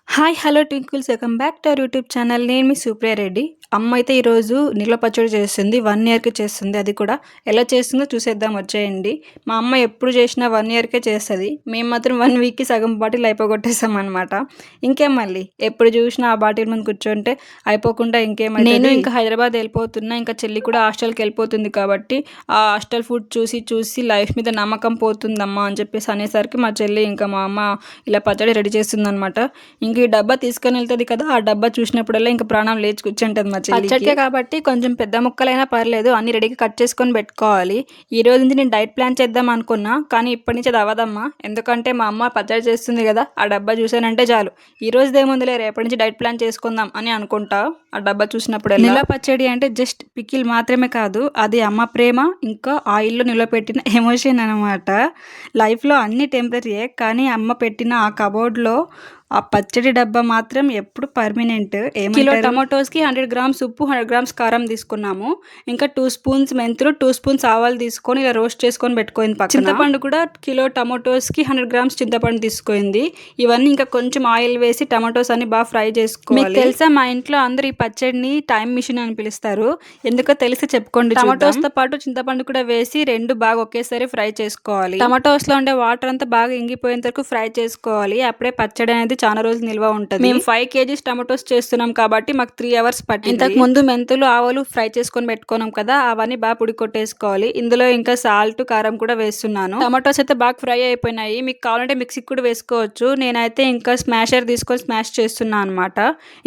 Hi hello twinkles welcome back to our YouTube channel. నేను మీ సుప్రియ రెడ్డి. అమ్మ అయితే ఈరోజు నిల్వ పచ్చడి చేస్తుంది. 1 ఇయర్‌కి చేస్తుంది. అది కూడా ఎలా చేస్తుందో చూసేద్దాం వచ్చేయండి. మా అమ్మ ఎప్పుడు చేసినా 1 ఇయర్‌కే చేస్తది. మేము మాత్రం 1 వీక్‌కి సగం బాటిల్ అయిపోగొట్టేసామనమాట. ఇంకేం మళ్ళీ ఎప్పుడు చూసినా ఆ బాటిల్ ముందు కూర్చుంటే అయిపోకుండా ఇంకేమైతది. నేను ఇంకా హైదరాబాద్ వెళ్ళిపోతున్నా. ఇంకా చెల్లి కూడా హాస్టల్‌కి వెళ్ళిపోతుంది కాబట్టి ఆ హాస్టల్ ఫుడ్ చూసి లైఫ్ మీద నమ్మకం పోతుందమ్మా అని చెప్పేసి అనేసరికి మా చెల్లి ఇంకా మా అమ్మ ఇలా పచ్చడి రెడీ చేస్తుందనమాట. ఇంక ఈ డబ్బా తీసుకొని వెళ్తది కదా! ఆ డబ్బా చూసినప్పుడల్లా ఇంక ప్రాణం లేచి కూర్చుంటది మా చెల్లికి. పచ్చడికే కాబట్టి కొంచెం పెద్ద ముక్కలైనా పర్లేదు అన్నీ రెడీగా కట్ చేసుకొని పెట్టుకోవాలి. ఈ రోజు నుంచి నేను డైట్ ప్లాన్ చేద్దాం అనుకున్నా. కానీ ఇప్పటి నుంచి అది అవ్వదమ్మా. ఎందుకంటే మా అమ్మ పచ్చడి చేస్తుంది కదా! ఆ డబ్బా చూసానంటే చాలు. ఈ రోజుదేముందిలే రేపటి నుంచి డైట్ ప్లాన్ చేసుకుందాం అని అనుకుంటా. ఆ డబ్బా చూసినప్పుడల్లా. నిల్వ పచ్చడి అంటే జస్ట్ పికిల్ మాత్రమే కాదు. అది అమ్మ ప్రేమ ఇంకా ఆయిల్‌లో నిలవపెట్టిన ఎమోషన్ అనమాట. లైఫ్‌లో అన్నీ టెంపరరీయే. కానీ అమ్మ పెట్టిన ఆ కబోర్డ్‌లో ఆ పచ్చడి డబ్బా మాత్రం ఎప్పుడు పర్మనెంట్. కిలో టమాటోస్‌కి 100 గ్రామ్స్ ఉప్పు, 100 గ్రామ్స్ కారం తీసుకున్నాము. ఇంకా 2 స్పూన్స్ మెంతులు, 2 స్పూన్స్ ఆవాలు తీసుకొని ఇలా రోస్ట్ చేసుకొని పెట్టుకుంది పక్కన. చింతపండు కూడా కిలో టమాటోస్‌కి 100 గ్రామ్స్ చింతపండు తీసుకుంది. ఇవన్నీ ఇంకా కొంచెం ఆయిల్ వేసి టమాటోస్ అన్ని బాగా ఫ్రై చేసుకోవాలి. మీకు తెలుసా మా ఇంట్లో అందరూ ఈ పచ్చడిని టైం మిషన్ అని పిలుస్తారు. ఎందుకో తెలిసి చెప్పుకోండి. టమాటోస్‌తో పాటు చింతపండు కూడా వేసి 2 బాగా ఒకేసారి ఫ్రై చేసుకోవాలి. టమాటోస్‌లో ఉండే వాటర్ అంతా బాగా ఇంగిపోయేంత వరకు ఫ్రై చేసుకోవాలి. అప్పుడే పచ్చడి అనేది చాలా రోజులు నిల్వ ఉంటుంది. మేము 5 కేజీస్ టమాటోస్ చేస్తున్నాం కాబట్టి మాకు 3 అవర్స్ పట్టింది. ఇంతకు ముందు మెంతులు ఆవాలు ఫ్రై చేసుకొని పెట్టుకున్నాం కదా, అవన్నీ బాగా పొడి కొట్టేసుకోవాలి. ఇందులో ఇంకా సాల్ట్ కారం కూడా వేస్తున్నాను. టమాటోస్ అయితే బాగా ఫ్రై అయిపోయినాయి. మీకు కావాలంటే మిక్సీకి కూడా వేసుకోవచ్చు. నేనైతే ఇంకా స్మాషర్ తీసుకొని స్మాష్ చేస్తున్నా అనమాట.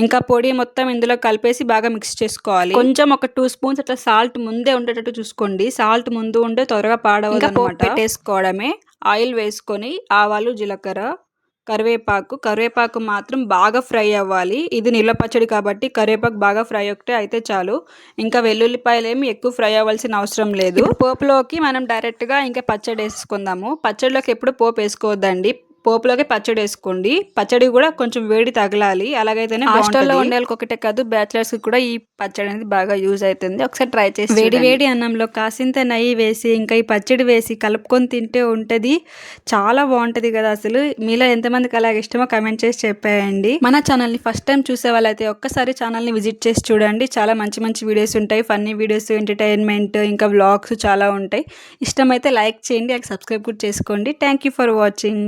ఇంకా పొడి మొత్తం ఇందులో కలిపేసి బాగా మిక్స్ చేసుకోవాలి. కొంచెం ఒక 2 స్పూన్స్ అట్లా సాల్ట్ ముందే ఉండేటట్టు చూసుకోండి. సాల్ట్ ముందు ఉంటే త్వరగా పాడవదు అనమాట. పెట్టేసుకోవడమే. ఆయిల్ వేసుకొని ఆవాలు జీలకర్ర కరివేపాకు మాత్రం బాగా ఫ్రై అవ్వాలి. ఇది నిల్వ పచ్చడి కాబట్టి కరివేపాకు బాగా ఫ్రై అయితే చాలు. ఇంకా వెల్లుల్లిపాయలు ఏమి ఎక్కువ ఫ్రై అవ్వాల్సిన అవసరం లేదు. పోపులోకి మనం డైరెక్ట్గా ఇంకా పచ్చడి వేసుకుందాము. పచ్చడిలోకి ఎప్పుడు పోపు వేసుకోవద్దండి. పోపులోకి పచ్చడి వేసుకోండి. పచ్చడి కూడా కొంచెం వేడి తగలాలి. అలాగైతేనే హాస్టల్లో ఉండే వాళ్ళకి ఒకటే కాదు బ్యాచిలర్స్కి కూడా ఈ పచ్చడి అనేది బాగా యూజ్ అవుతుంది. ఒకసారి ట్రై చేసి వేడి అన్నంలో కాసింత నెయ్యి వేసి ఇంకా ఈ పచ్చడి వేసి కలుపుకొని తింటే ఉంటుంది. చాలా బాగుంటుంది కదా అసలు. మీలో ఎంతమందికి అలాగ ఇష్టమో కమెంట్ చేసి చెప్పేయండి. మన ఛానల్ని ఫస్ట్ టైం చూసే వాళ్ళైతే ఒక్కసారి ఛానల్ని విజిట్ చేసి చూడండి. చాలా మంచి వీడియోస్ ఉంటాయి. ఫన్నీ వీడియోస్, ఎంటర్టైన్మెంట్, ఇంకా వ్లాగ్స్ చాలా ఉంటాయి. ఇష్టమైతే లైక్ చేయండి. సబ్స్క్రైబ్ కూడా చేసుకోండి. Thank you for watching.